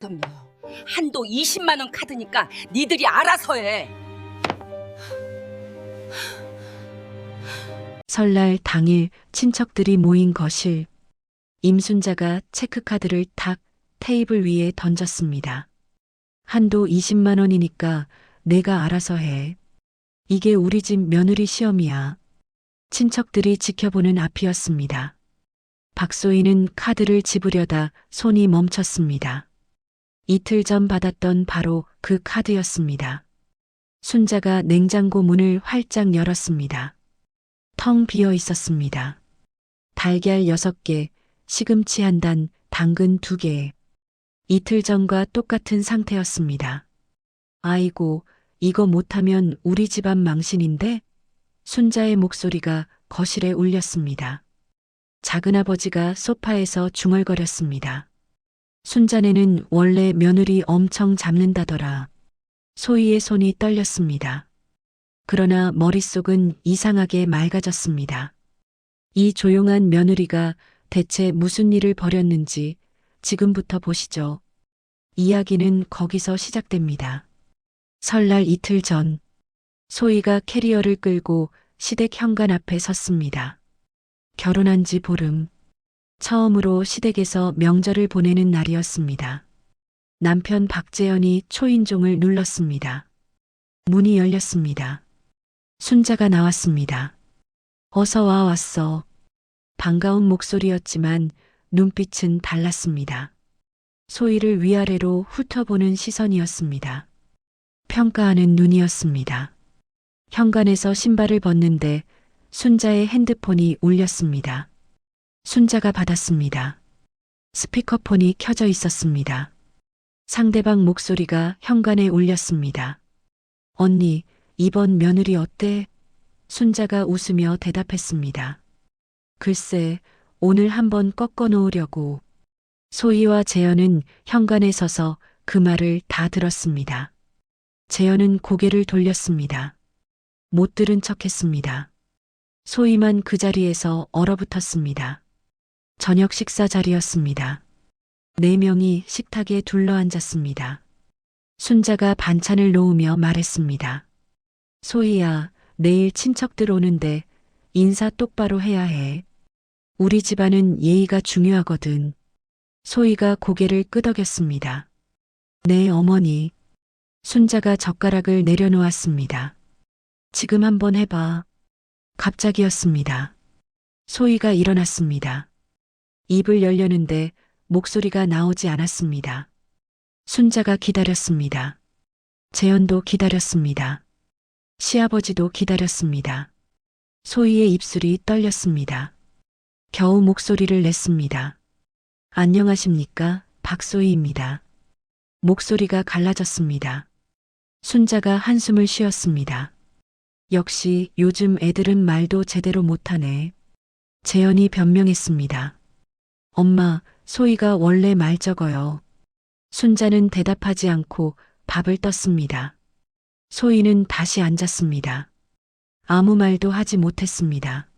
그럼요. 한도 20만 원 카드니까 니들이 알아서 해. 설날 당일 친척들이 모인 거실. 임순자가 체크카드를 탁 테이블 위에 던졌습니다. 한도 20만 원이니까 내가 알아서 해. 이게 우리 집 며느리 시험이야. 친척들이 지켜보는 앞이었습니다. 박소희는 카드를 집으려다 손이 멈췄습니다. 이틀 전 받았던 바로 그 카드였습니다. 순자가 냉장고 문을 활짝 열었습니다. 텅 비어 있었습니다. 달걀 6개, 시금치 1단, 당근 2개. 이틀 전과 똑같은 상태였습니다. 아이고, 이거 못하면 우리 집안 망신인데? 순자의 목소리가 거실에 울렸습니다. 작은아버지가 소파에서 중얼거렸습니다. 순자네는 원래 며느리 엄청 잡는다더라. 소희의 손이 떨렸습니다. 그러나 머릿속은 이상하게 맑아졌습니다. 이 조용한 며느리가 대체 무슨 일을 벌였는지 지금부터 보시죠. 이야기는 거기서 시작됩니다. 설날 이틀 전, 소희가 캐리어를 끌고 시댁 현관 앞에 섰습니다. 결혼한 지 보름, 처음으로 시댁에서 명절을 보내는 날이었습니다. 남편 박재현이 초인종을 눌렀습니다. 문이 열렸습니다. 순자가 나왔습니다. 어서 와 왔어. 반가운 목소리였지만 눈빛은 달랐습니다. 소희를 위아래로 훑어보는 시선이었습니다. 평가하는 눈이었습니다. 현관에서 신발을 벗는데 순자의 핸드폰이 울렸습니다. 순자가 받았습니다. 스피커폰이 켜져 있었습니다. 상대방 목소리가 현관에 울렸습니다. 언니, 이번 며느리 어때? 순자가 웃으며 대답했습니다. 글쎄, 오늘 한번 꺾어 놓으려고. 소희와 재현은 현관에 서서 그 말을 다 들었습니다. 재현은 고개를 돌렸습니다. 못 들은 척했습니다. 소희만 그 자리에서 얼어붙었습니다. 저녁 식사 자리였습니다. 4명이 식탁에 둘러앉았습니다. 순자가 반찬을 놓으며 말했습니다. 소희야, 내일 친척들 오는데 인사 똑바로 해야 해. 우리 집안은 예의가 중요하거든. 소희가 고개를 끄덕였습니다. 네, 어머니. 순자가 젓가락을 내려놓았습니다. 지금 한번 해봐. 갑자기였습니다. 소희가 일어났습니다. 입을 열려는데 목소리가 나오지 않았습니다. 순자가 기다렸습니다. 재현도 기다렸습니다. 시아버지도 기다렸습니다. 소희의 입술이 떨렸습니다. 겨우 목소리를 냈습니다. 안녕하십니까? 박소희입니다. 목소리가 갈라졌습니다. 순자가 한숨을 쉬었습니다. 역시 요즘 애들은 말도 제대로 못하네. 재현이 변명했습니다. 엄마, 소희가 원래 말 적어요. 순자는 대답하지 않고 밥을 떴습니다. 소희는 다시 앉았습니다. 아무 말도 하지 못했습니다.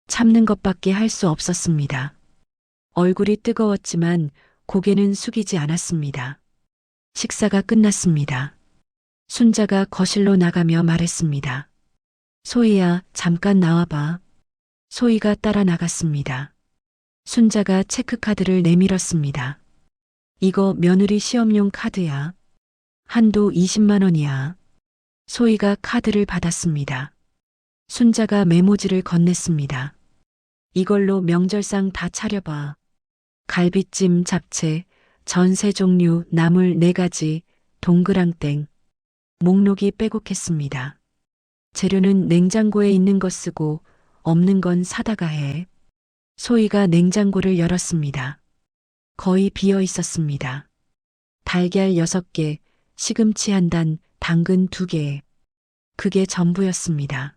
참는 것밖에 할 수 없었습니다. 얼굴이 뜨거웠지만 고개는 숙이지 않았습니다. 식사가 끝났습니다. 순자가 거실로 나가며 말했습니다. 소희야, 잠깐 나와봐. 소희가 따라 나갔습니다. 순자가 체크카드를 내밀었습니다. 이거 며느리 시험용 카드야. 한도 20만 원이야. 소희가 카드를 받았습니다. 순자가 메모지를 건넸습니다. 이걸로 명절상 다 차려봐. 갈비찜, 잡채, 전세 종류, 나물 4가지, 동그랑땡. 목록이 빼곡했습니다. 재료는 냉장고에 있는 거 쓰고 없는 건 사다가 해. 소희가 냉장고를 열었습니다. 거의 비어 있었습니다. 달걀 6개, 시금치 1단, 당근 2개. 그게 전부였습니다.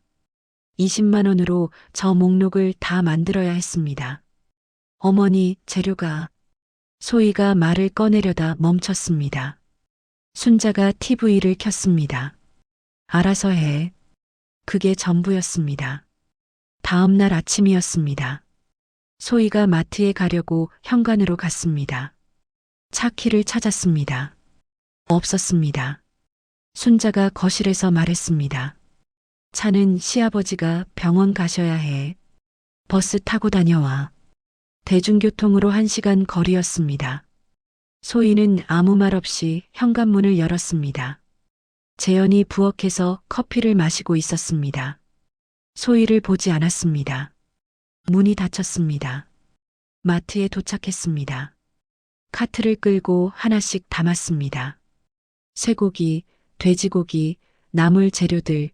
20만 원으로 저 목록을 다 만들어야 했습니다. 어머니, 재료가. 소희가 말을 꺼내려다 멈췄습니다. 순자가 TV를 켰습니다. 알아서 해. 그게 전부였습니다. 다음 날 아침이었습니다. 소희가 마트에 가려고 현관으로 갔습니다. 차 키를 찾았습니다. 없었습니다. 순자가 거실에서 말했습니다. 차는 시아버지가 병원 가셔야 해. 버스 타고 다녀와. 대중교통으로 1시간 거리였습니다. 소희는 아무 말 없이 현관문을 열었습니다. 재현이 부엌에서 커피를 마시고 있었습니다. 소희를 보지 않았습니다. 문이 닫혔습니다. 마트에 도착했습니다. 카트를 끌고 하나씩 담았습니다. 쇠고기, 돼지고기, 나물 재료들,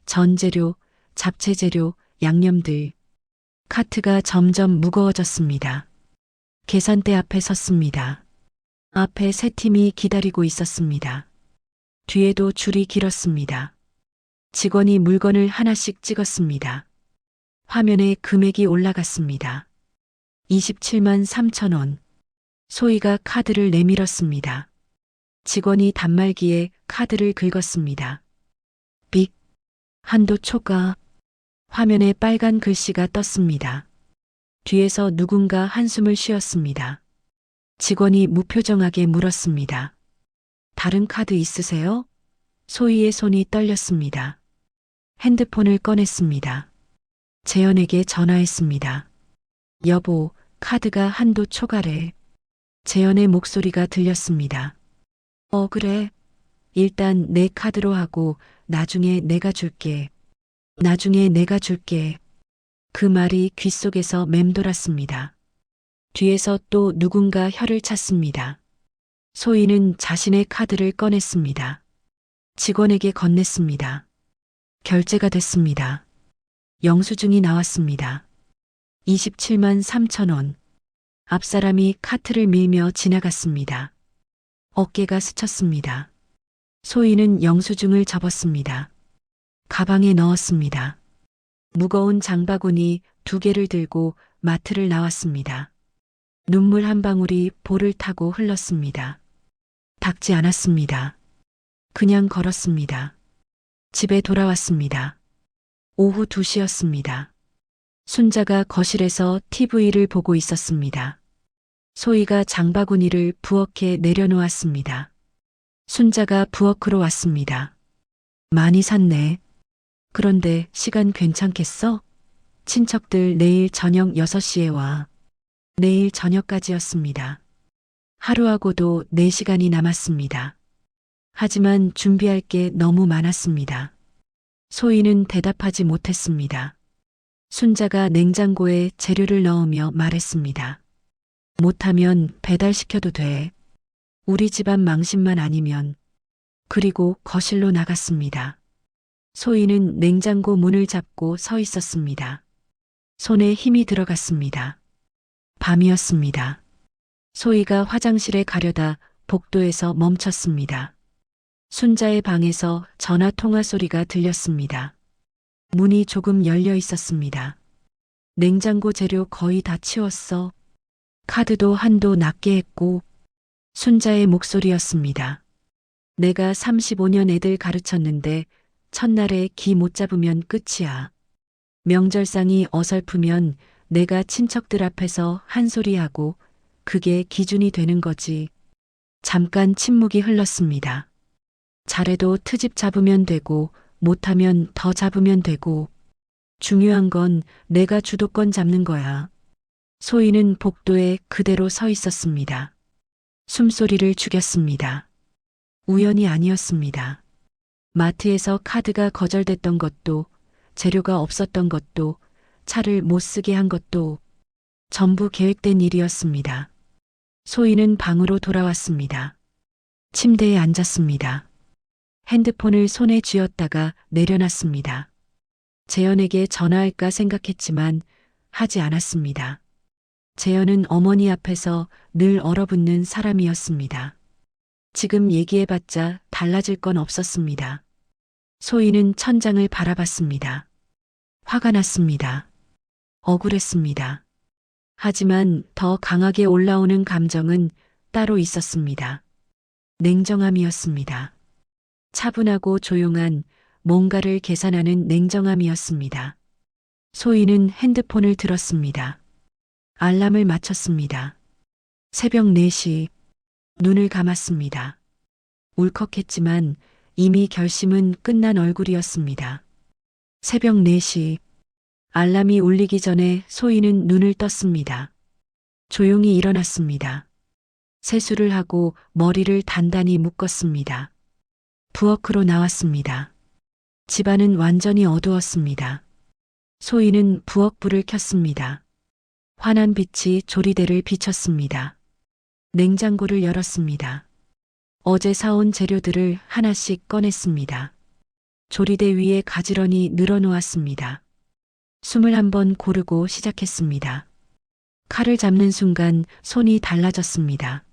전재료, 잡채 재료, 양념들. 카트가 점점 무거워졌습니다. 계산대 앞에 섰습니다. 앞에 세 팀이 기다리고 있었습니다. 뒤에도 줄이 길었습니다. 직원이 물건을 하나씩 찍었습니다. 화면에 금액이 올라갔습니다. 27만 3천 원. 소희가 카드를 내밀었습니다. 직원이 단말기에 카드를 긁었습니다. 빅. 한도 초과. 화면에 빨간 글씨가 떴습니다. 뒤에서 누군가 한숨을 쉬었습니다. 직원이 무표정하게 물었습니다. 다른 카드 있으세요? 소희의 손이 떨렸습니다. 핸드폰을 꺼냈습니다. 재현에게 전화했습니다. 여보, 카드가 한도 초과래. 재현의 목소리가 들렸습니다. 그래. 일단 내 카드로 하고 나중에 내가 줄게. 나중에 내가 줄게. 그 말이 귓속에서 맴돌았습니다. 뒤에서 또 누군가 혀를 찼습니다. 소희는 자신의 카드를 꺼냈습니다. 직원에게 건넸습니다. 결제가 됐습니다. 영수증이 나왔습니다. 27만 3천 원. 앞사람이 카트를 밀며 지나갔습니다. 어깨가 스쳤습니다. 소희는 영수증을 접었습니다. 가방에 넣었습니다. 무거운 장바구니 2개를 들고 마트를 나왔습니다. 눈물 한 방울이 볼을 타고 흘렀습니다. 닦지 않았습니다. 그냥 걸었습니다. 집에 돌아왔습니다. 오후 2시였습니다. 순자가 거실에서 TV를 보고 있었습니다. 소희가 장바구니를 부엌에 내려놓았습니다. 순자가 부엌으로 왔습니다. 많이 샀네. 그런데 시간 괜찮겠어? 친척들 내일 저녁 6시에 와. 내일 저녁까지였습니다. 하루하고도 4시간이 남았습니다. 하지만 준비할 게 너무 많았습니다. 소희는 대답하지 못했습니다. 순자가 냉장고에 재료를 넣으며 말했습니다. 못하면 배달시켜도 돼. 우리 집안 망신만 아니면. 그리고 거실로 나갔습니다. 소희는 냉장고 문을 잡고 서 있었습니다. 손에 힘이 들어갔습니다. 밤이었습니다. 소희가 화장실에 가려다 복도에서 멈췄습니다. 순자의 방에서 전화 통화 소리가 들렸습니다. 문이 조금 열려 있었습니다. 냉장고 재료 거의 다 치웠어. 카드도 한도 낮게 했고. 순자의 목소리였습니다. 내가 35년 애들 가르쳤는데 첫날에 기 못 잡으면 끝이야. 명절상이 어설프면 내가 친척들 앞에서 한 소리 하고 그게 기준이 되는 거지. 잠깐 침묵이 흘렀습니다. 잘해도 트집 잡으면 되고 못하면 더 잡으면 되고 중요한 건 내가 주도권 잡는 거야. 소희는 복도에 그대로 서 있었습니다. 숨소리를 죽였습니다. 우연이 아니었습니다. 마트에서 카드가 거절됐던 것도 재료가 없었던 것도 차를 못 쓰게 한 것도 전부 계획된 일이었습니다. 소희는 방으로 돌아왔습니다. 침대에 앉았습니다. 핸드폰을 손에 쥐었다가 내려놨습니다. 재현에게 전화할까 생각했지만 하지 않았습니다. 재현은 어머니 앞에서 늘 얼어붙는 사람이었습니다. 지금 얘기해봤자 달라질 건 없었습니다. 소희는 천장을 바라봤습니다. 화가 났습니다. 억울했습니다. 하지만 더 강하게 올라오는 감정은 따로 있었습니다. 냉정함이었습니다. 차분하고 조용한 뭔가를 계산하는 냉정함이었습니다. 소희는 핸드폰을 들었습니다. 알람을 맞췄습니다. 새벽 4시. 눈을 감았습니다. 울컥했지만 이미 결심은 끝난 얼굴이었습니다. 새벽 4시, 알람이 울리기 전에 소희는 눈을 떴습니다. 조용히 일어났습니다. 세수를 하고 머리를 단단히 묶었습니다. 부엌으로 나왔습니다. 집안은 완전히 어두웠습니다. 소희는 부엌 불을 켰습니다. 환한 빛이 조리대를 비췄습니다. 냉장고를 열었습니다. 어제 사온 재료들을 하나씩 꺼냈습니다. 조리대 위에 가지런히 늘어놓았습니다. 21번 고르고 시작했습니다. 칼을 잡는 순간 손이 달라졌습니다.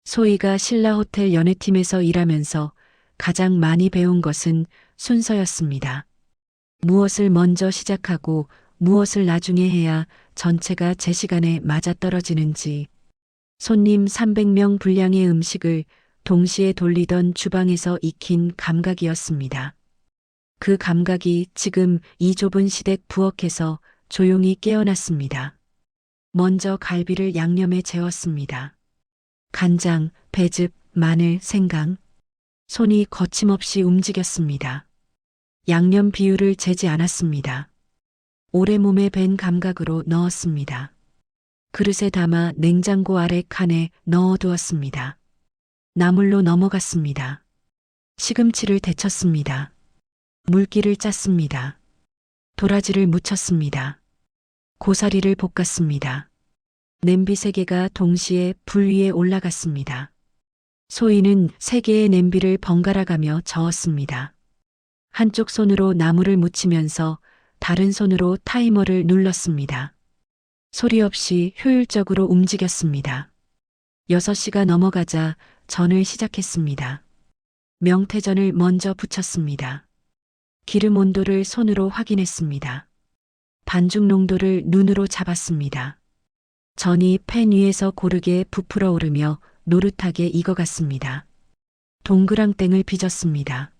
소희가 신라호텔 연애팀에서 일하면서 가장 많이 배운 것은 순서였습니다. 무엇을 먼저 시작하고 무엇을 나중에 해야 전체가 제 시간에 맞아떨어지는지, 손님 300명 분량의 음식을 동시에 돌리던 주방에서 익힌 감각이었습니다. 그 감각이 지금 이 좁은 시댁 부엌에서 조용히 깨어났습니다. 먼저 갈비를 양념에 재웠습니다. 간장, 배즙, 마늘, 생강. 손이 거침없이 움직였습니다. 양념 비율을 재지 않았습니다. 오래 몸에 밴 감각으로 넣었습니다. 그릇에 담아 냉장고 아래 칸에 넣어두었습니다. 나물로 넘어갔습니다. 시금치를 데쳤습니다. 물기를 짰습니다. 도라지를 무쳤습니다. 고사리를 볶았습니다. 냄비 3개가 동시에 불 위에 올라갔습니다. 소희는 3개의 냄비를 번갈아 가며 저었습니다. 한쪽 손으로 나물을 무치면서 다른 손으로 타이머를 눌렀습니다. 소리 없이 효율적으로 움직였습니다. 6시가 넘어가자 전을 시작했습니다. 명태전을 먼저 부쳤습니다. 기름 온도를 손으로 확인했습니다. 반죽 농도를 눈으로 잡았습니다. 전이 팬 위에서 고르게 부풀어 오르며 노릇하게 익어갔습니다. 동그랑땡을 빚었습니다.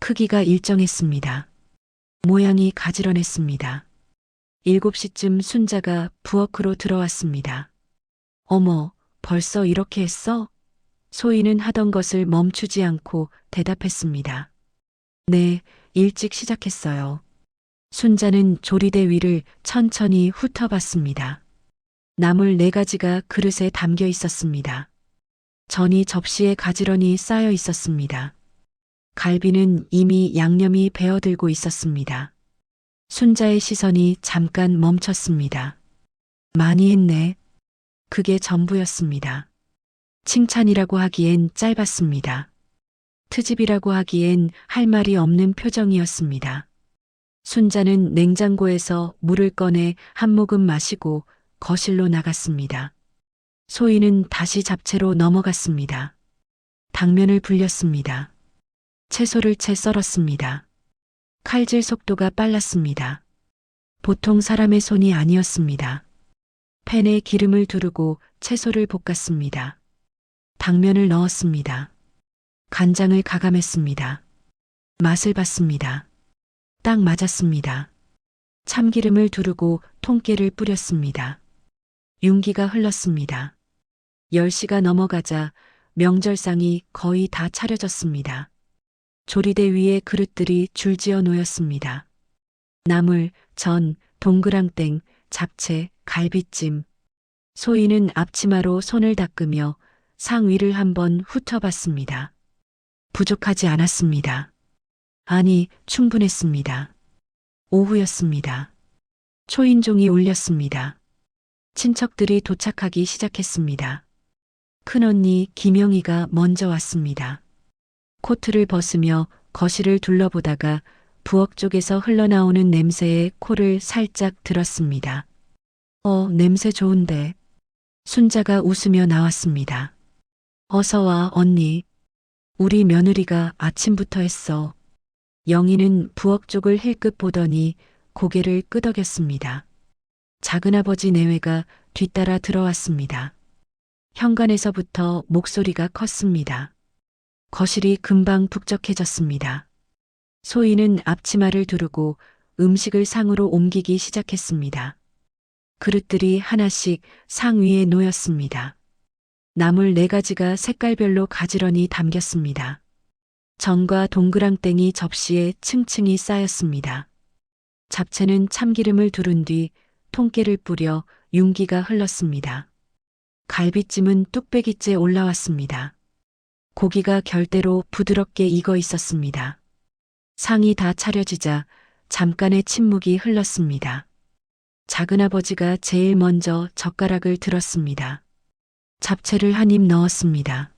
크기가 일정했습니다. 모양이 가지런했습니다. 7시쯤 순자가 부엌으로 들어왔습니다. 어머, 벌써 이렇게 했어? 소희는 하던 것을 멈추지 않고 대답했습니다. 네, 일찍 시작했어요. 순자는 조리대 위를 천천히 훑어봤습니다. 나물 4가지가 그릇에 담겨 있었습니다. 전이 접시에 가지런히 쌓여 있었습니다. 갈비는 이미 양념이 배어들고 있었습니다. 순자의 시선이 잠깐 멈췄습니다. 많이 했네. 그게 전부였습니다. 칭찬이라고 하기엔 짧았습니다. 트집이라고 하기엔 할 말이 없는 표정이었습니다. 순자는 냉장고에서 물을 꺼내 한 모금 마시고 거실로 나갔습니다. 소희는 다시 잡채로 넘어갔습니다. 당면을 불렸습니다. 채소를 채 썰었습니다. 칼질 속도가 빨랐습니다. 보통 사람의 손이 아니었습니다. 팬에 기름을 두르고 채소를 볶았습니다. 당면을 넣었습니다. 간장을 가감했습니다. 맛을 봤습니다. 딱 맞았습니다. 참기름을 두르고 통깨를 뿌렸습니다. 윤기가 흘렀습니다. 10시가 넘어가자 명절상이 거의 다 차려졌습니다. 조리대 위에 그릇들이 줄지어 놓였습니다. 나물, 전, 동그랑땡, 잡채, 갈비찜. 소희는 앞치마로 손을 닦으며 상 위를 한번 훑어봤습니다. 부족하지 않았습니다. 아니, 충분했습니다. 오후였습니다. 초인종이 울렸습니다. 친척들이 도착하기 시작했습니다. 큰언니 김영희가 먼저 왔습니다. 코트를 벗으며 거실을 둘러보다가 부엌 쪽에서 흘러나오는 냄새에 코를 살짝 들었습니다. 냄새 좋은데. 순자가 웃으며 나왔습니다. 어서 와, 언니. 우리 며느리가 아침부터 했어. 영희는 부엌 쪽을 힐끗 보더니 고개를 끄덕였습니다. 작은아버지 내외가 뒤따라 들어왔습니다. 현관에서부터 목소리가 컸습니다. 거실이 금방 북적해졌습니다. 소희는 앞치마를 두르고 음식을 상으로 옮기기 시작했습니다. 그릇들이 하나씩 상 위에 놓였습니다. 나물 4가지가 색깔별로 가지런히 담겼습니다. 전과 동그랑땡이 접시에 층층이 쌓였습니다. 잡채는 참기름을 두른 뒤 통깨를 뿌려 윤기가 흘렀습니다. 갈비찜은 뚝배기째 올라왔습니다. 고기가 결대로 부드럽게 익어 있었습니다. 상이 다 차려지자 잠깐의 침묵이 흘렀습니다. 작은아버지가 제일 먼저 젓가락을 들었습니다. 잡채를 한 입 넣었습니다.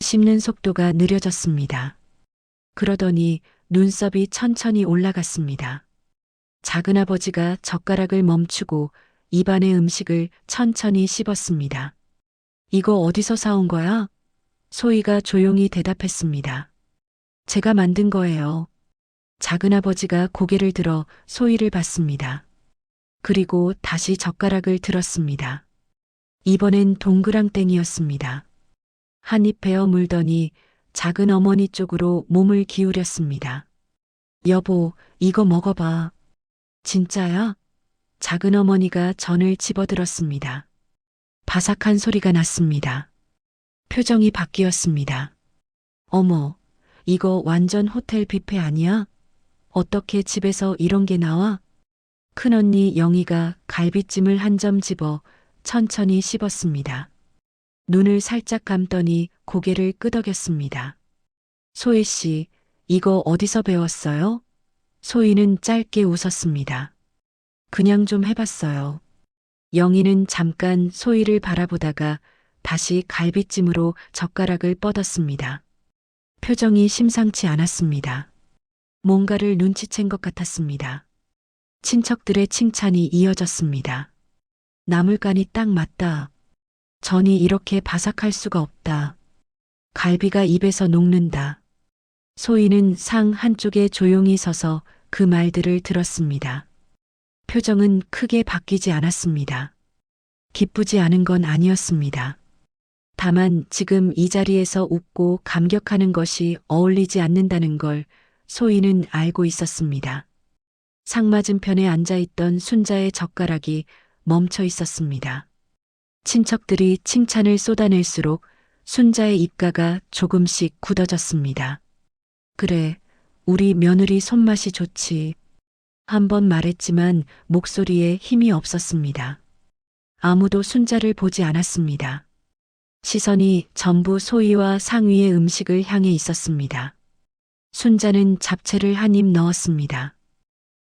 씹는 속도가 느려졌습니다. 그러더니 눈썹이 천천히 올라갔습니다. 작은아버지가 젓가락을 멈추고 입안의 음식을 천천히 씹었습니다. 이거 어디서 사온 거야? 소희가 조용히 대답했습니다. 제가 만든 거예요. 작은아버지가 고개를 들어 소희를 봤습니다. 그리고 다시 젓가락을 들었습니다. 이번엔 동그랑땡이었습니다. 한 입 베어 물더니 작은 어머니 쪽으로 몸을 기울였습니다. 여보, 이거 먹어봐. 진짜야? 작은 어머니가 전을 집어들었습니다. 바삭한 소리가 났습니다. 표정이 바뀌었습니다. 어머, 이거 완전 호텔 뷔페 아니야? 어떻게 집에서 이런 게 나와? 큰언니 영희가 갈비찜을 한 점 집어 천천히 씹었습니다. 눈을 살짝 감더니 고개를 끄덕였습니다. 소희 씨, 이거 어디서 배웠어요? 소희는 짧게 웃었습니다. 그냥 좀 해봤어요. 영희는 잠깐 소희를 바라보다가 다시 갈비찜으로 젓가락을 뻗었습니다. 표정이 심상치 않았습니다. 뭔가를 눈치챈 것 같았습니다. 친척들의 칭찬이 이어졌습니다. 나물간이 딱 맞다. 전이 이렇게 바삭할 수가 없다. 갈비가 입에서 녹는다. 소희는 상 한쪽에 조용히 서서 그 말들을 들었습니다. 표정은 크게 바뀌지 않았습니다. 기쁘지 않은 건 아니었습니다. 다만 지금 이 자리에서 웃고 감격하는 것이 어울리지 않는다는 걸 소희는 알고 있었습니다. 상 맞은편에 앉아있던 순자의 젓가락이 멈춰 있었습니다. 친척들이 칭찬을 쏟아낼수록 순자의 입가가 조금씩 굳어졌습니다. 그래, 우리 며느리 손맛이 좋지. 한 번 말했지만 목소리에 힘이 없었습니다. 아무도 순자를 보지 않았습니다. 시선이 전부 소희와 상위의 음식을 향해 있었습니다. 순자는 잡채를 한 입 넣었습니다.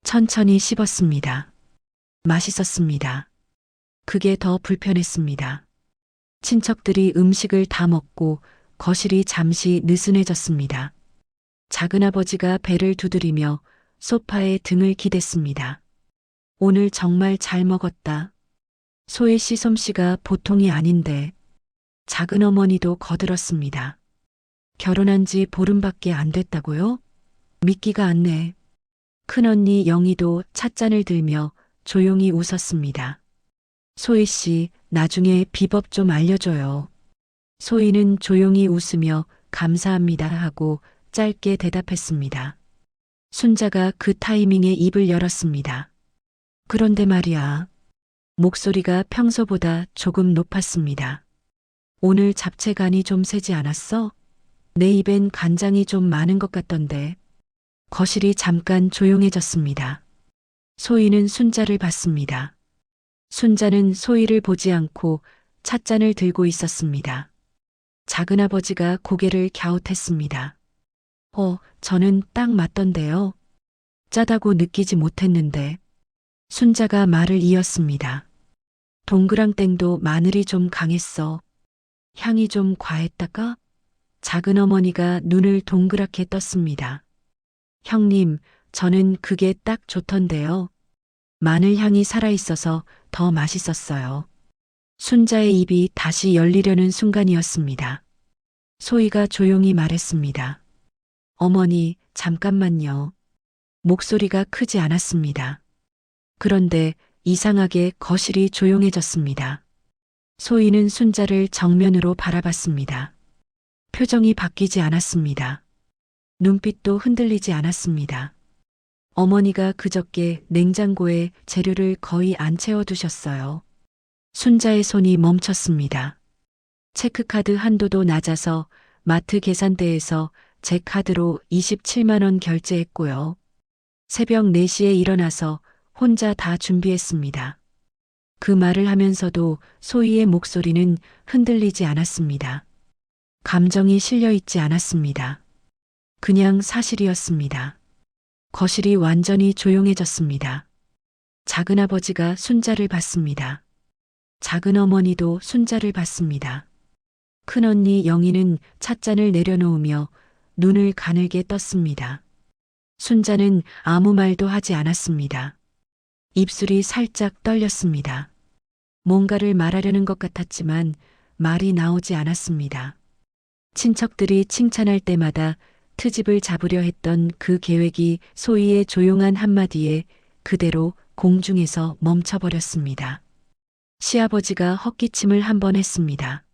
천천히 씹었습니다. 맛있었습니다. 그게 더 불편했습니다. 친척들이 음식을 다 먹고 거실이 잠시 느슨해졌습니다. 작은아버지가 배를 두드리며 소파에 등을 기댔습니다. 오늘 정말 잘 먹었다. 소희 씨 솜씨가 보통이 아닌데. 작은어머니도 거들었습니다. 결혼한 지 보름밖에 안 됐다고요? 믿기가 않네. 큰언니 영희도 찻잔을 들며 조용히 웃었습니다. 소희 씨, 나중에 비법 좀 알려줘요. 소희는 조용히 웃으며 감사합니다 하고 짧게 대답했습니다. 순자가 그 타이밍에 입을 열었습니다. 그런데 말이야. 목소리가 평소보다 조금 높았습니다. 오늘 잡채 간이 좀 세지 않았어? 내 입엔 간장이 좀 많은 것 같던데. 거실이 잠깐 조용해졌습니다. 소희는 순자를 봤습니다. 순자는 소희를 보지 않고 찻잔을 들고 있었습니다. 작은아버지가 고개를 갸웃했습니다. 저는 딱 맞던데요. 짜다고 느끼지 못했는데. 순자가 말을 이었습니다. 동그랑땡도 마늘이 좀 강했어. 향이 좀 과했다까? 작은어머니가 눈을 동그랗게 떴습니다. 형님, 저는 그게 딱 좋던데요. 마늘 향이 살아있어서 더 맛있었어요. 순자의 입이 다시 열리려는 순간이었습니다. 소희가 조용히 말했습니다. 어머니, 잠깐만요. 목소리가 크지 않았습니다. 그런데 이상하게 거실이 조용해졌습니다. 소희는 순자를 정면으로 바라봤습니다. 표정이 바뀌지 않았습니다. 눈빛도 흔들리지 않았습니다. 어머니가 그저께 냉장고에 재료를 거의 안 채워두셨어요. 순자의 손이 멈췄습니다. 체크카드 한도도 낮아서 마트 계산대에서 제 카드로 27만 원 결제했고요. 새벽 4시에 일어나서 혼자 다 준비했습니다. 그 말을 하면서도 소희의 목소리는 흔들리지 않았습니다. 감정이 실려 있지 않았습니다. 그냥 사실이었습니다. 거실이 완전히 조용해졌습니다. 작은아버지가 순자를 봤습니다. 작은어머니도 순자를 봤습니다. 큰언니 영희는 찻잔을 내려놓으며 눈을 가늘게 떴습니다. 순자는 아무 말도 하지 않았습니다. 입술이 살짝 떨렸습니다. 뭔가를 말하려는 것 같았지만 말이 나오지 않았습니다. 친척들이 칭찬할 때마다 트집을 잡으려 했던 그 계획이 소희의 조용한 한마디에 그대로 공중에서 멈춰버렸습니다. 시아버지가 헛기침을 한 번 했습니다.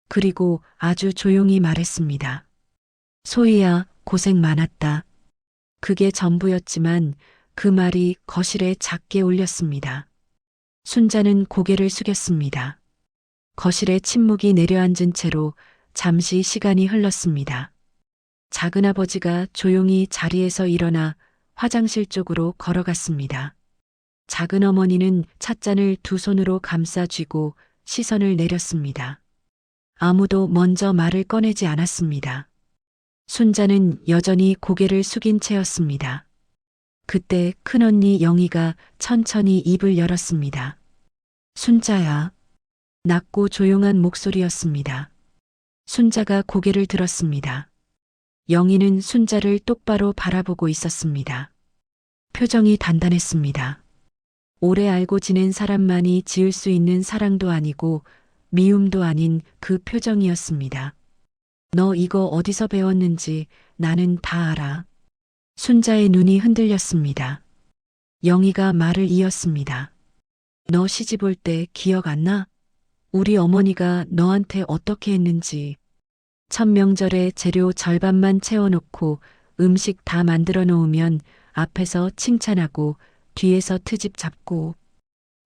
그리고 아주 조용히 말했습니다. 소희야, 고생 많았다. 그게 전부였지만 그 말이 거실에 작게 울렸습니다. 순자는 고개를 숙였습니다. 거실에 침묵이 내려앉은 채로 잠시 시간이 흘렀습니다. 작은아버지가 조용히 자리에서 일어나 화장실 쪽으로 걸어갔습니다. 작은어머니는 찻잔을 두 손으로 감싸 쥐고 시선을 내렸습니다. 아무도 먼저 말을 꺼내지 않았습니다. 순자는 여전히 고개를 숙인 채였습니다. 그때 큰언니 영희가 천천히 입을 열었습니다. 순자야. 낮고 조용한 목소리였습니다. 순자가 고개를 들었습니다. 영희는 순자를 똑바로 바라보고 있었습니다. 표정이 단단했습니다. 오래 알고 지낸 사람만이 지을 수 있는 사랑도 아니고 미움도 아닌 그 표정이었습니다. 너 이거 어디서 배웠는지 나는 다 알아. 순자의 눈이 흔들렸습니다. 영희가 말을 이었습니다. 너 시집 올 때 기억 안 나? 우리 어머니가 너한테 어떻게 했는지. 첫 명절에 재료 절반만 채워놓고 음식 다 만들어 놓으면 앞에서 칭찬하고 뒤에서 트집 잡고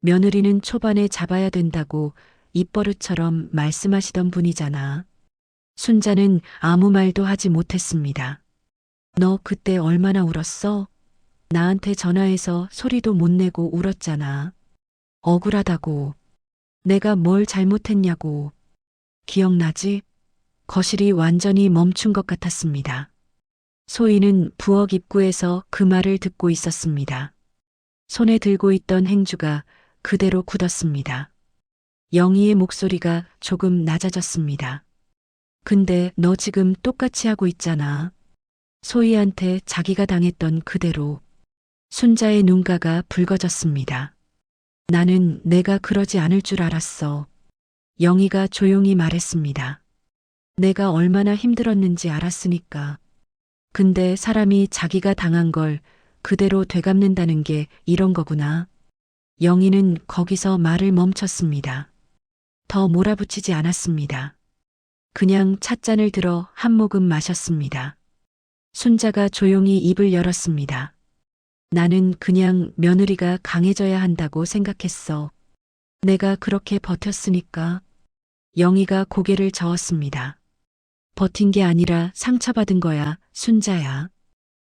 며느리는 초반에 잡아야 된다고 입버릇처럼 말씀하시던 분이잖아. 순자는 아무 말도 하지 못했습니다. 너 그때 얼마나 울었어? 나한테 전화해서 소리도 못 내고 울었잖아. 억울하다고. 내가 뭘 잘못했냐고. 기억나지? 거실이 완전히 멈춘 것 같았습니다. 소희는 부엌 입구에서 그 말을 듣고 있었습니다. 손에 들고 있던 행주가 그대로 굳었습니다. 영희의 목소리가 조금 낮아졌습니다. 근데 너 지금 똑같이 하고 있잖아. 소희한테 자기가 당했던 그대로. 순자의 눈가가 붉어졌습니다. 나는 내가 그러지 않을 줄 알았어. 영희가 조용히 말했습니다. 내가 얼마나 힘들었는지 알았으니까. 근데 사람이 자기가 당한 걸 그대로 되갚는다는 게 이런 거구나. 영희는 거기서 말을 멈췄습니다. 더 몰아붙이지 않았습니다. 그냥 찻잔을 들어 한 모금 마셨습니다. 순자가 조용히 입을 열었습니다. 나는 그냥 며느리가 강해져야 한다고 생각했어. 내가 그렇게 버텼으니까. 영희가 고개를 저었습니다. 버틴 게 아니라 상처받은 거야, 순자야.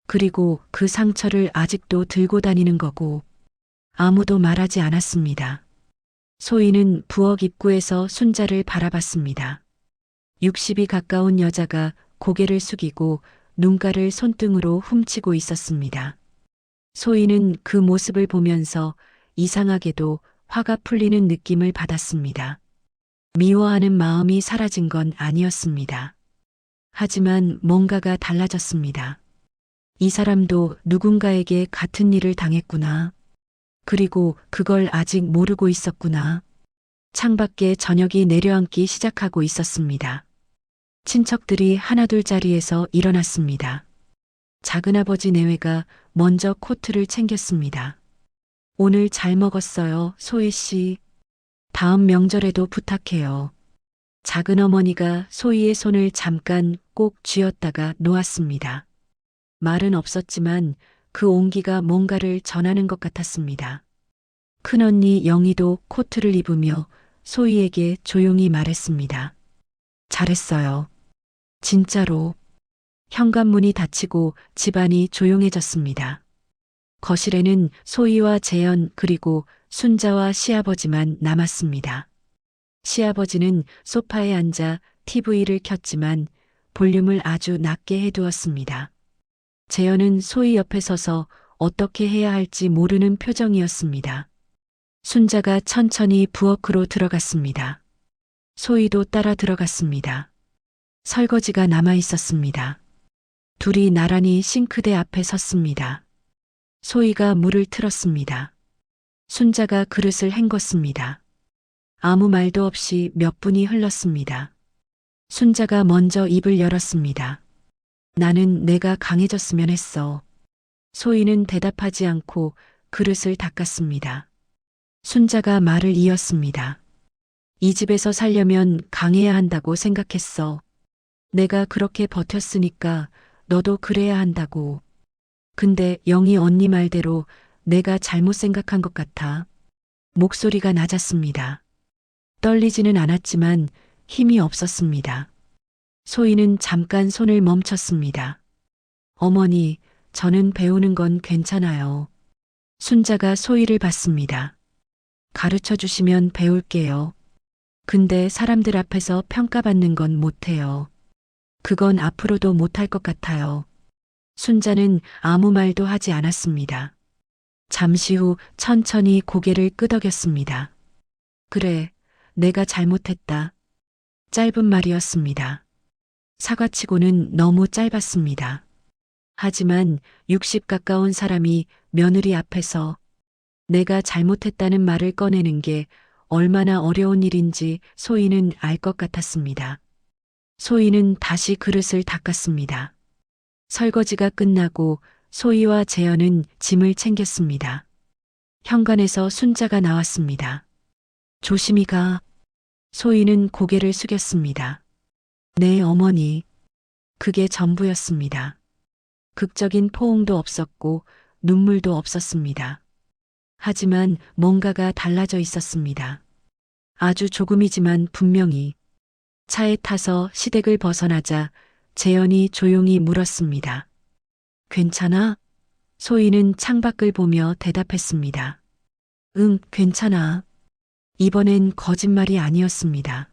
그리고 그 상처를 아직도 들고 다니는 거고. 아무도 말하지 않았습니다. 소희는 부엌 입구에서 순자를 바라봤습니다. 60이 가까운 여자가 고개를 숙이고 눈가를 손등으로 훔치고 있었습니다. 소희는 그 모습을 보면서 이상하게도 화가 풀리는 느낌을 받았습니다. 미워하는 마음이 사라진 건 아니었습니다. 하지만 뭔가가 달라졌습니다. 이 사람도 누군가에게 같은 일을 당했구나. 그리고 그걸 아직 모르고 있었구나. 창밖에 저녁이 내려앉기 시작하고 있었습니다. 친척들이 하나둘 자리에서 일어났습니다. 작은아버지 내외가 먼저 코트를 챙겼습니다. 오늘 잘 먹었어요, 소희 씨. 다음 명절에도 부탁해요. 작은어머니가 소희의 손을 잠깐 꼭 쥐었다가 놓았습니다. 말은 없었지만 그 온기가 뭔가를 전하는 것 같았습니다. 큰언니 영희도 코트를 입으며 소희에게 조용히 말했습니다. 잘했어요. 진짜로. 현관문이 닫히고 집안이 조용해졌습니다. 거실에는 소희와 재현 그리고 순자와 시아버지만 남았습니다. 시아버지는 소파에 앉아 TV를 켰지만 볼륨을 아주 낮게 해두었습니다. 재현은 소희 옆에 서서 어떻게 해야 할지 모르는 표정이었습니다. 순자가 천천히 부엌으로 들어갔습니다. 소희도 따라 들어갔습니다. 설거지가 남아 있었습니다. 둘이 나란히 싱크대 앞에 섰습니다. 소희가 물을 틀었습니다. 순자가 그릇을 헹궜습니다. 아무 말도 없이 몇 분이 흘렀습니다. 순자가 먼저 입을 열었습니다. 나는 내가 강해졌으면 했어. 소희는 대답하지 않고 그릇을 닦았습니다. 순자가 말을 이었습니다. 이 집에서 살려면 강해야 한다고 생각했어. 내가 그렇게 버텼으니까 너도 그래야 한다고. 근데 영희 언니 말대로 내가 잘못 생각한 것 같아. 목소리가 낮았습니다. 떨리지는 않았지만 힘이 없었습니다. 소희는 잠깐 손을 멈췄습니다. 어머니, 저는 배우는 건 괜찮아요. 순자가 소희를 봤습니다. 가르쳐 주시면 배울게요. 근데 사람들 앞에서 평가받는 건 못해요. 그건 앞으로도 못할 것 같아요. 순자는 아무 말도 하지 않았습니다. 잠시 후 천천히 고개를 끄덕였습니다. 그래, 내가 잘못했다. 짧은 말이었습니다. 사과치고는 너무 짧았습니다. 하지만 60 가까운 사람이 며느리 앞에서 내가 잘못했다는 말을 꺼내는 게 얼마나 어려운 일인지 소희는 알 것 같았습니다. 소희는 다시 그릇을 닦았습니다. 설거지가 끝나고 소희와 재현은 짐을 챙겼습니다. 현관에서 순자가 나왔습니다. 조심히 가. 소희는 고개를 숙였습니다. 네, 어머니. 그게 전부였습니다. 극적인 포옹도 없었고 눈물도 없었습니다. 하지만 뭔가가 달라져 있었습니다. 아주 조금이지만 분명히. 차에 타서 시댁을 벗어나자 재현이 조용히 물었습니다. 괜찮아? 소희는 창밖을 보며 대답했습니다. 응, 괜찮아. 이번엔 거짓말이 아니었습니다.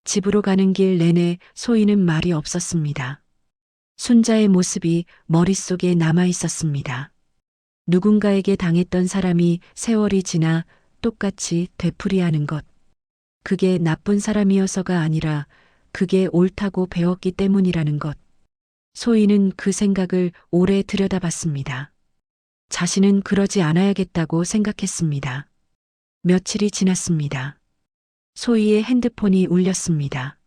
집으로 가는 길 내내 소희는 말이 없었습니다. 순자의 모습이 머릿속에 남아 있었습니다. 누군가에게 당했던 사람이 세월이 지나 똑같이 되풀이하는 것. 그게 나쁜 사람이어서가 아니라 그게 옳다고 배웠기 때문이라는 것. 소희는 그 생각을 오래 들여다봤습니다. 자신은 그러지 않아야겠다고 생각했습니다. 며칠이 지났습니다. 소희의 핸드폰이 울렸습니다.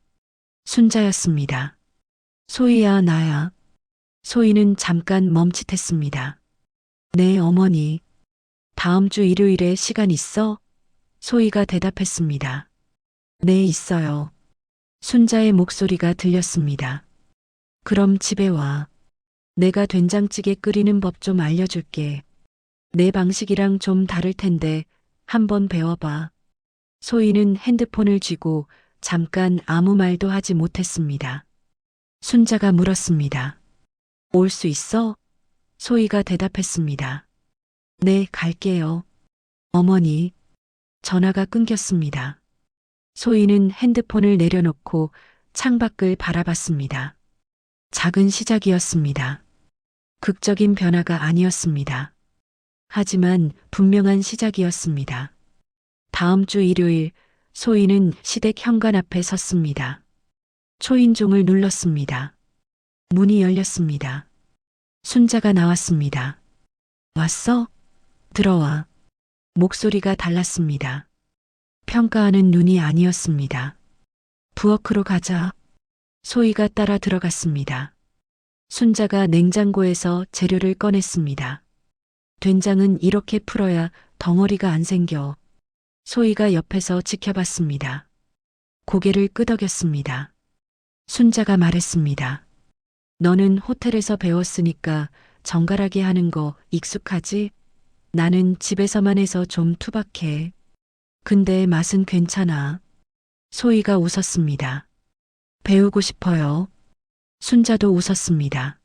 순자였습니다. 소희야, 나야. 소희는 잠깐 멈칫했습니다. 네, 어머니. 다음 주 일요일에 시간 있어? 소희가 대답했습니다. 네, 있어요. 순자의 목소리가 들렸습니다. 그럼 집에 와. 내가 된장찌개 끓이는 법 좀 알려줄게. 내 방식이랑 좀 다를 텐데 한번 배워봐. 소희는 핸드폰을 쥐고 잠깐 아무 말도 하지 못했습니다. 순자가 물었습니다. 올 수 있어? 소희가 대답했습니다. 네, 갈게요. 어머니. 전화가 끊겼습니다. 소희는 핸드폰을 내려놓고 창밖을 바라봤습니다. 작은 시작이었습니다. 극적인 변화가 아니었습니다. 하지만 분명한 시작이었습니다. 다음 주 일요일 소희는 시댁 현관 앞에 섰습니다. 초인종을 눌렀습니다. 문이 열렸습니다. 순자가 나왔습니다. 왔어? 들어와. 목소리가 달랐습니다. 평가하는 눈이 아니었습니다. 부엌으로 가자. 소희가 따라 들어갔습니다. 순자가 냉장고에서 재료를 꺼냈습니다. 된장은 이렇게 풀어야 덩어리가 안 생겨. 소희가 옆에서 지켜봤습니다. 고개를 끄덕였습니다. 순자가 말했습니다. 너는 호텔에서 배웠으니까 정갈하게 하는 거 익숙하지? 나는 집에서만 해서 좀 투박해. 근데 맛은 괜찮아. 소희가 웃었습니다. 배우고 싶어요. 순자도 웃었습니다.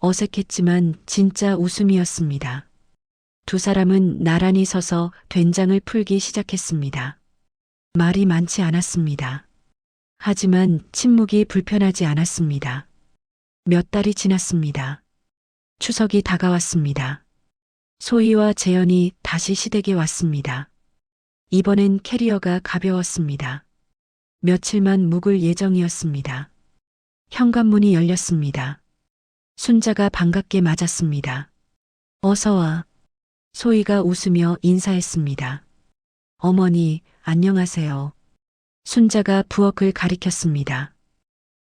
어색했지만 진짜 웃음이었습니다. 두 사람은 나란히 서서 된장을 풀기 시작했습니다. 말이 많지 않았습니다. 하지만 침묵이 불편하지 않았습니다. 몇 달이 지났습니다. 추석이 다가왔습니다. 소희와 재현이 다시 시댁에 왔습니다. 이번엔 캐리어가 가벼웠습니다. 며칠만 묵을 예정이었습니다. 현관문이 열렸습니다. 순자가 반갑게 맞았습니다. 어서 와. 소희가 웃으며 인사했습니다. 어머니, 안녕하세요. 순자가 부엌을 가리켰습니다.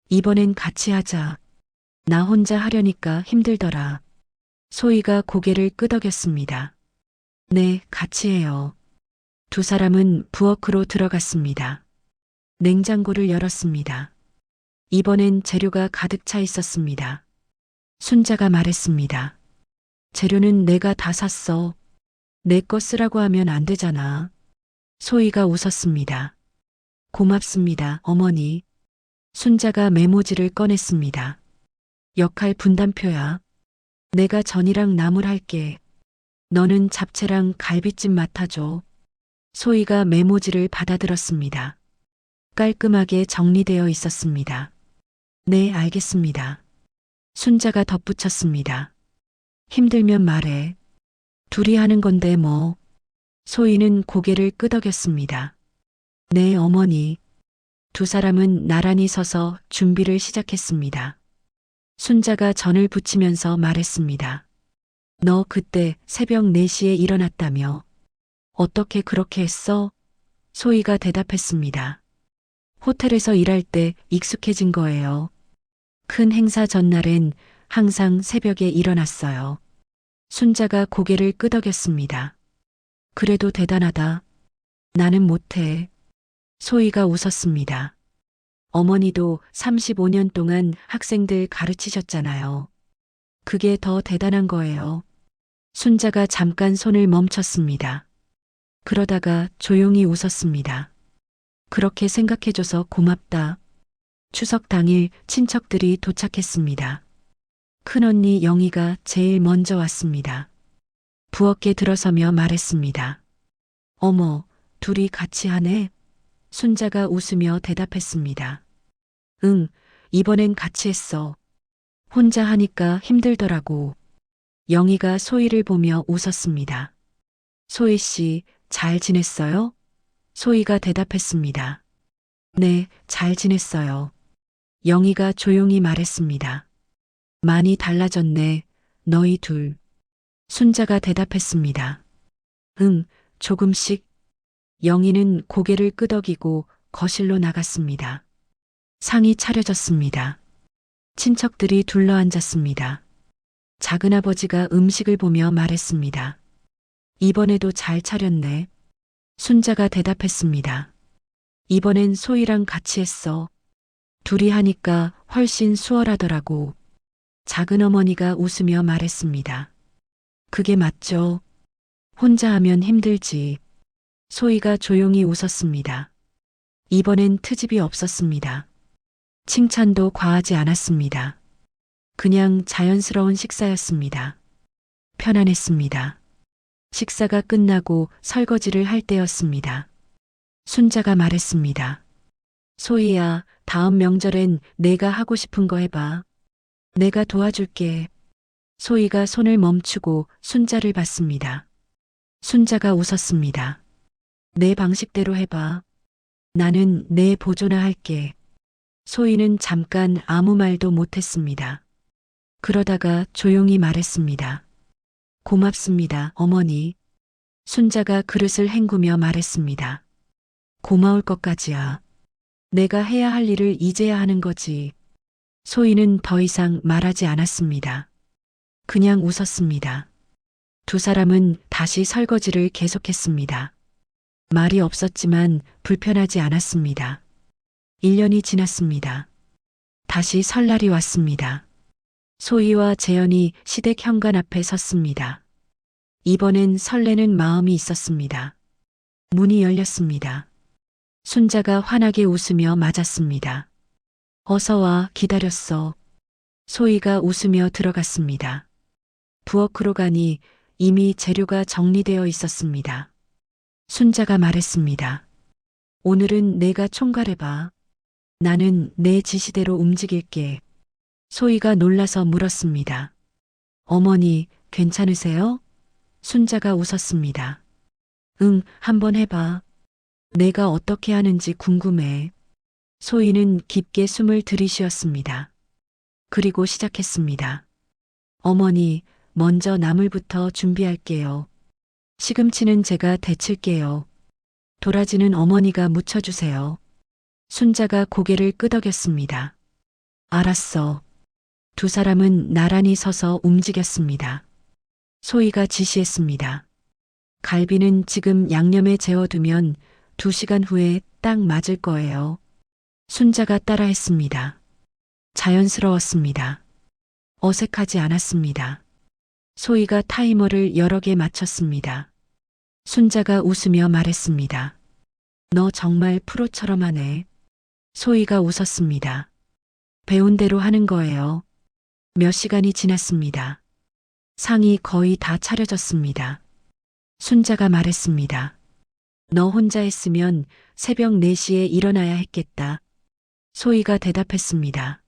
이번엔 같이 하자. 나 혼자 하려니까 힘들더라. 소희가 고개를 끄덕였습니다. 네, 같이 해요. 두 사람은 부엌으로 들어갔습니다. 냉장고를 열었습니다. 이번엔 재료가 가득 차 있었습니다. 순자가 말했습니다. 재료는 내가 다 샀어. 내 거 쓰라고 하면 안 되잖아. 소희가 웃었습니다. 고맙습니다, 어머니. 순자가 메모지를 꺼냈습니다. 역할 분담표야. 내가 전이랑 나물 할게. 너는 잡채랑 갈비찜 맡아줘. 소희가 메모지를 받아들었습니다. 깔끔하게 정리되어 있었습니다. 네, 알겠습니다. 순자가 덧붙였습니다. 힘들면 말해. 둘이 하는 건데 뭐. 소희는 고개를 끄덕였습니다. 네, 어머니. 두 사람은 나란히 서서 준비를 시작했습니다. 순자가 전을 부치면서 말했습니다. 너 그때 새벽 4시에 일어났다며. 어떻게 그렇게 했어? 소희가 대답했습니다. 호텔에서 일할 때 익숙해진 거예요. 큰 행사 전날엔 항상 새벽에 일어났어요. 순자가 고개를 끄덕였습니다. 그래도 대단하다. 나는 못해. 소희가 웃었습니다. 어머니도 35년 동안 학생들 가르치셨잖아요. 그게 더 대단한 거예요. 순자가 잠깐 손을 멈췄습니다. 그러다가 조용히 웃었습니다. 그렇게 생각해줘서 고맙다. 추석 당일 친척들이 도착했습니다. 큰언니 영희가 제일 먼저 왔습니다. 부엌에 들어서며 말했습니다. 어머, 둘이 같이 하네? 순자가 웃으며 대답했습니다. 응, 이번엔 같이 했어. 혼자 하니까 힘들더라고. 영희가 소희를 보며 웃었습니다. 소희 씨, 잘 지냈어요? 소희가 대답했습니다. 네, 잘 지냈어요. 영희가 조용히 말했습니다. 많이 달라졌네, 너희 둘. 순자가 대답했습니다. 응, 조금씩. 영희는 고개를 끄덕이고 거실로 나갔습니다. 상이 차려졌습니다. 친척들이 둘러앉았습니다. 작은아버지가 음식을 보며 말했습니다. 이번에도 잘 차렸네. 순자가 대답했습니다. 이번엔 소희랑 같이 했어. 둘이 하니까 훨씬 수월하더라고. 작은어머니가 웃으며 말했습니다. 그게 맞죠. 혼자 하면 힘들지. 소희가 조용히 웃었습니다. 이번엔 트집이 없었습니다. 칭찬도 과하지 않았습니다. 그냥 자연스러운 식사였습니다. 편안했습니다. 식사가 끝나고 설거지를 할 때였습니다. 순자가 말했습니다. 소희야, 다음 명절엔 내가 하고 싶은 거 해봐. 내가 도와줄게. 소희가 손을 멈추고 순자를 봤습니다. 순자가 웃었습니다. 내 방식대로 해봐. 나는 내 보조나 할게. 소희는 잠깐 아무 말도 못했습니다. 그러다가 조용히 말했습니다. 고맙습니다, 어머니. 순자가 그릇을 헹구며 말했습니다. 고마울 것까지야. 내가 해야 할 일을 이제야 하는 거지. 소희는 더 이상 말하지 않았습니다. 그냥 웃었습니다. 두 사람은 다시 설거지를 계속했습니다. 말이 없었지만 불편하지 않았습니다. 1년이 지났습니다. 다시 설날이 왔습니다. 소희와 재현이 시댁 현관 앞에 섰습니다. 이번엔 설레는 마음이 있었습니다. 문이 열렸습니다. 순자가 환하게 웃으며 맞았습니다. 어서 와, 기다렸어. 소희가 웃으며 들어갔습니다. 부엌으로 가니 이미 재료가 정리되어 있었습니다. 순자가 말했습니다. 오늘은 내가 총괄해봐. 나는 내 지시대로 움직일게. 소희가 놀라서 물었습니다. 어머니, 괜찮으세요? 순자가 웃었습니다. 응, 한번 해봐. 내가 어떻게 하는지 궁금해. 소희는 깊게 숨을 들이쉬었습니다. 그리고 시작했습니다. 어머니, 먼저 나물부터 준비할게요. 시금치는 제가 데칠게요. 도라지는 어머니가 무쳐주세요. 순자가 고개를 끄덕였습니다. 알았어. 두 사람은 나란히 서서 움직였습니다. 소희가 지시했습니다. 갈비는 지금 양념에 재워두면 2시간 후에 딱 맞을 거예요. 순자가 따라했습니다. 자연스러웠습니다. 어색하지 않았습니다. 소희가 타이머를 여러 개 맞췄습니다. 순자가 웃으며 말했습니다. 너 정말 프로처럼 하네. 소희가 웃었습니다. 배운 대로 하는 거예요. 몇 시간이 지났습니다. 상이 거의 다 차려졌습니다. 순자가 말했습니다. 너 혼자 했으면 새벽 4시에 일어나야 했겠다. 소희가 대답했습니다.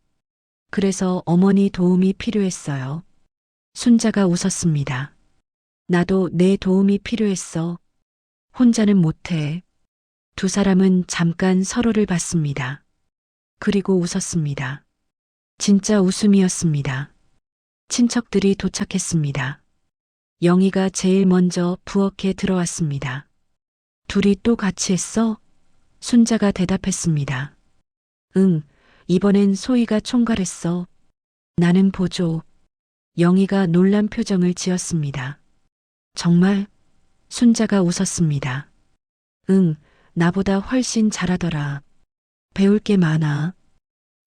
그래서 어머니 도움이 필요했어요. 순자가 웃었습니다. 나도 내 도움이 필요했어. 혼자는 못해. 두 사람은 잠깐 서로를 봤습니다. 그리고 웃었습니다. 진짜 웃음이었습니다. 친척들이 도착했습니다. 영희가 제일 먼저 부엌에 들어왔습니다. 둘이 또 같이 했어? 순자가 대답했습니다. 응, 이번엔 소희가 총괄했어. 나는 보조. 영희가 놀란 표정을 지었습니다. 정말? 순자가 웃었습니다. 응, 나보다 훨씬 잘하더라. 배울 게 많아.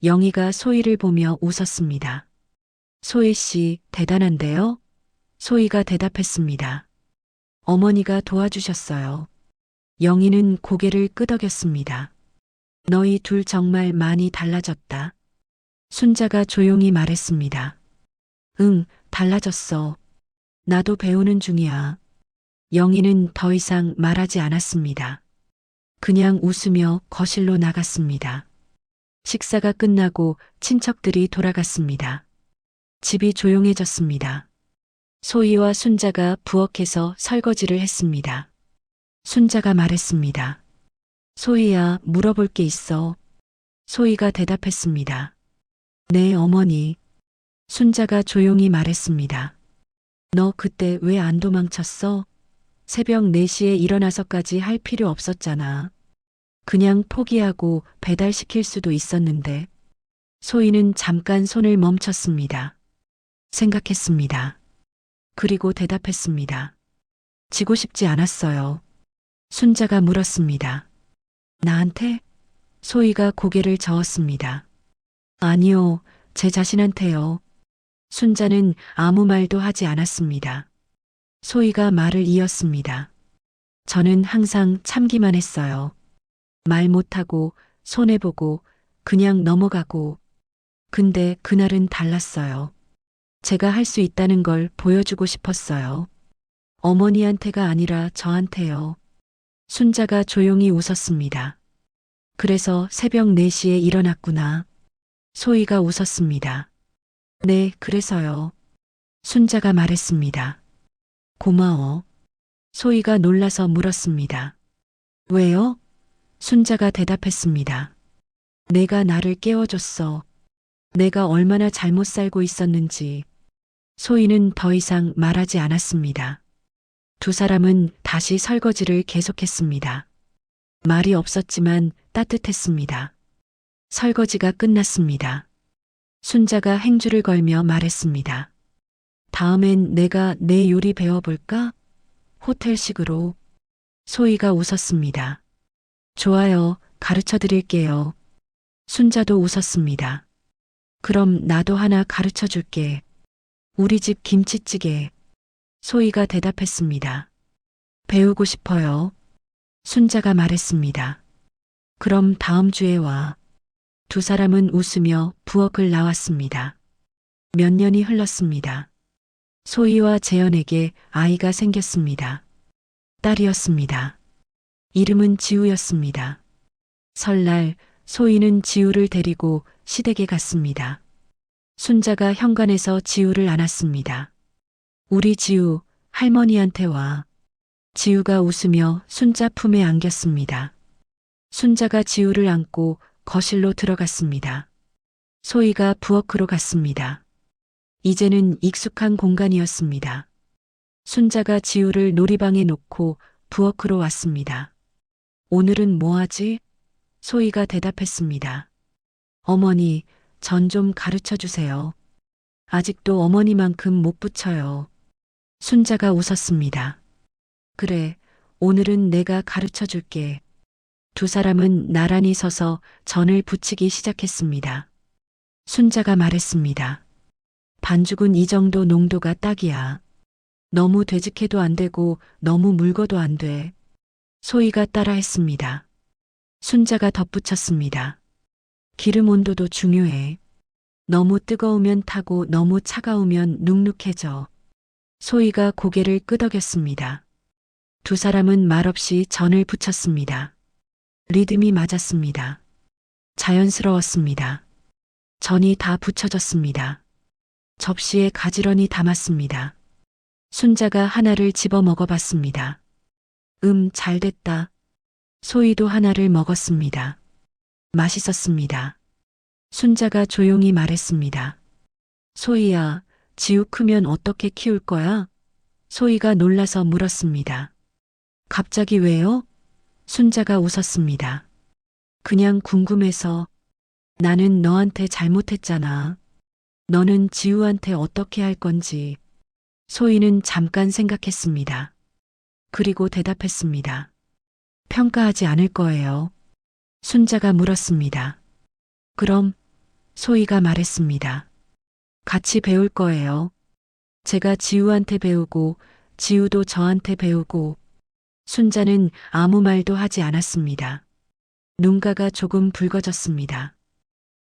영희가 소희를 보며 웃었습니다. 소희 씨, 대단한데요? 소희가 대답했습니다. 어머니가 도와주셨어요. 영희는 고개를 끄덕였습니다. 너희 둘 정말 많이 달라졌다. 순자가 조용히 말했습니다. 응, 달라졌어. 나도 배우는 중이야. 영희는 더 이상 말하지 않았습니다. 그냥 웃으며 거실로 나갔습니다. 식사가 끝나고 친척들이 돌아갔습니다. 집이 조용해졌습니다. 소희와 순자가 부엌에서 설거지를 했습니다. 순자가 말했습니다. 소희야, 물어볼 게 있어. 소희가 대답했습니다. 네, 어머니. 순자가 조용히 말했습니다. 너 그때 왜 안 도망쳤어? 새벽 4시에 일어나서까지 할 필요 없었잖아. 그냥 포기하고 배달시킬 수도 있었는데. 소희는 잠깐 손을 멈췄습니다. 생각했습니다. 그리고 대답했습니다. 지고 싶지 않았어요. 순자가 물었습니다. 나한테? 소희가 고개를 저었습니다. 아니요, 제 자신한테요. 순자는 아무 말도 하지 않았습니다. 소희가 말을 이었습니다. 저는 항상 참기만 했어요. 말 못하고, 손해보고, 그냥 넘어가고. 근데 그날은 달랐어요. 제가 할 수 있다는 걸 보여주고 싶었어요. 어머니한테가 아니라 저한테요. 순자가 조용히 웃었습니다. 그래서 새벽 4시에 일어났구나. 소희가 웃었습니다. 네, 그래서요. 순자가 말했습니다. 고마워. 소희가 놀라서 물었습니다. 왜요? 순자가 대답했습니다. 내가 나를 깨워줬어. 내가 얼마나 잘못 살고 있었는지. 소희는 더 이상 말하지 않았습니다. 두 사람은 다시 설거지를 계속했습니다. 말이 없었지만 따뜻했습니다. 설거지가 끝났습니다. 순자가 행주를 걸며 말했습니다. 다음엔 내가 내 요리 배워볼까? 호텔식으로. 소희가 웃었습니다. 좋아요, 가르쳐 드릴게요. 순자도 웃었습니다. 그럼 나도 하나 가르쳐 줄게. 우리 집 김치찌개. 소희가 대답했습니다. 배우고 싶어요. 순자가 말했습니다. 그럼 다음 주에 와. 두 사람은 웃으며 부엌을 나왔습니다. 몇 년이 흘렀습니다. 소희와 재현에게 아이가 생겼습니다. 딸이었습니다. 이름은 지우였습니다. 설날 소희는 지우를 데리고 시댁에 갔습니다. 순자가 현관에서 지우를 안았습니다. 우리 지우, 할머니한테 와. 지우가 웃으며 순자 품에 안겼습니다. 순자가 지우를 안고 거실로 들어갔습니다. 소희가 부엌으로 갔습니다. 이제는 익숙한 공간이었습니다. 순자가 지우를 놀이방에 놓고 부엌으로 왔습니다. 오늘은 뭐 하지? 소희가 대답했습니다. 어머니, 전 좀 가르쳐 주세요. 아직도 어머니만큼 못 붙여요. 순자가 웃었습니다. 그래, 오늘은 내가 가르쳐 줄게. 두 사람은 나란히 서서 전을 부치기 시작했습니다. 순자가 말했습니다. 반죽은 이 정도 농도가 딱이야. 너무 되직해도 안 되고 너무 묽어도 안 돼. 소희가 따라했습니다. 순자가 덧붙였습니다. 기름 온도도 중요해. 너무 뜨거우면 타고 너무 차가우면 눅눅해져. 소희가 고개를 끄덕였습니다. 두 사람은 말없이 전을 부쳤습니다. 리듬이 맞았습니다. 자연스러웠습니다. 전이 다 부쳐졌습니다. 접시에 가지런히 담았습니다. 순자가 하나를 집어 먹어봤습니다. 잘 됐다. 소희도 하나를 먹었습니다. 맛있었습니다. 순자가 조용히 말했습니다. 소희야, 지우 크면 어떻게 키울 거야? 소희가 놀라서 물었습니다. 갑자기 왜요? 순자가 웃었습니다. 그냥 궁금해서. 나는 너한테 잘못했잖아. 너는 지우한테 어떻게 할 건지. 소희는 잠깐 생각했습니다. 그리고 대답했습니다. 평가하지 않을 거예요. 순자가 물었습니다. 그럼? 소희가 말했습니다. 같이 배울 거예요. 제가 지우한테 배우고 지우도 저한테 배우고. 순자는 아무 말도 하지 않았습니다. 눈가가 조금 붉어졌습니다.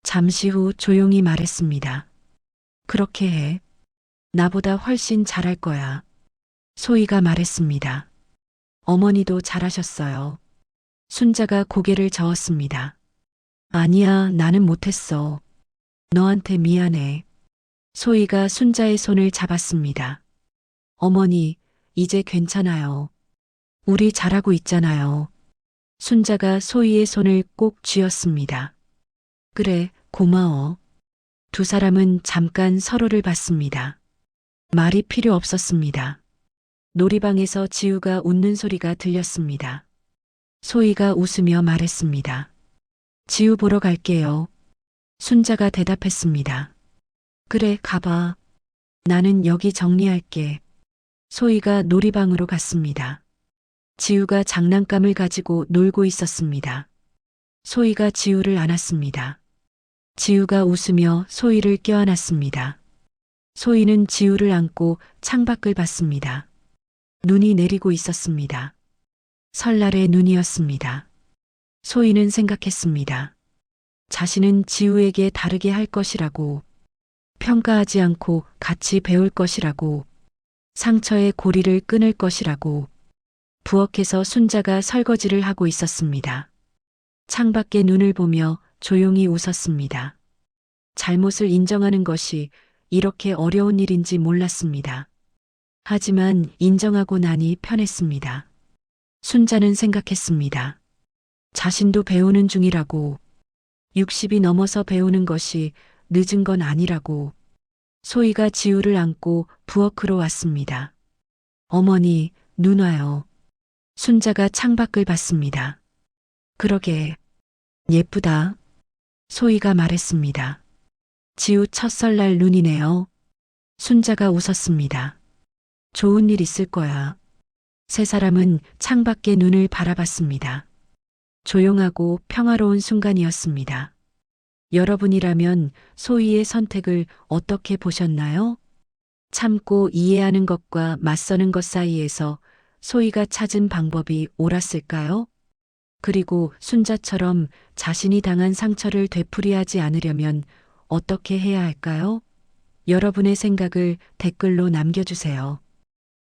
잠시 후 조용히 말했습니다. 그렇게 해. 나보다 훨씬 잘할 거야. 소희가 말했습니다. 어머니도 잘하셨어요. 순자가 고개를 저었습니다. 아니야, 나는 못했어. 너한테 미안해. 소희가 순자의 손을 잡았습니다. 어머니, 이제 괜찮아요. 우리 잘하고 있잖아요. 순자가 소희의 손을 꼭 쥐었습니다. 그래, 고마워. 두 사람은 잠깐 서로를 봤습니다. 말이 필요 없었습니다. 놀이방에서 지우가 웃는 소리가 들렸습니다. 소희가 웃으며 말했습니다. 지우 보러 갈게요. 순자가 대답했습니다. 그래, 가봐. 나는 여기 정리할게. 소희가 놀이방으로 갔습니다. 지우가 장난감을 가지고 놀고 있었습니다. 소희가 지우를 안았습니다. 지우가 웃으며 소희를 껴안았습니다. 소희는 지우를 안고 창밖을 봤습니다. 눈이 내리고 있었습니다. 설날의 눈이었습니다. 소희는 생각했습니다. 자신은 지우에게 다르게 할 것이라고, 평가하지 않고 같이 배울 것이라고, 상처의 고리를 끊을 것이라고. 부엌에서 순자가 설거지를 하고 있었습니다. 창밖에 눈을 보며 조용히 웃었습니다. 잘못을 인정하는 것이 이렇게 어려운 일인지 몰랐습니다. 하지만 인정하고 나니 편했습니다. 순자는 생각했습니다. 자신도 배우는 중이라고, 60이 넘어서 배우는 것이 늦은 건 아니라고. 소희가 지우를 안고 부엌으로 왔습니다. 어머니, 눈 와요. 순자가 창밖을 봤습니다. 그러게, 예쁘다. 소희가 말했습니다. 지우 첫 설날 눈이네요. 순자가 웃었습니다. 좋은 일 있을 거야. 세 사람은 창밖의 눈을 바라봤습니다. 조용하고 평화로운 순간이었습니다. 여러분이라면 소희의 선택을 어떻게 보셨나요? 참고 이해하는 것과 맞서는 것 사이에서 소희가 찾은 방법이 옳았을까요? 그리고 순자처럼 자신이 당한 상처를 되풀이하지 않으려면 어떻게 해야 할까요? 여러분의 생각을 댓글로 남겨주세요.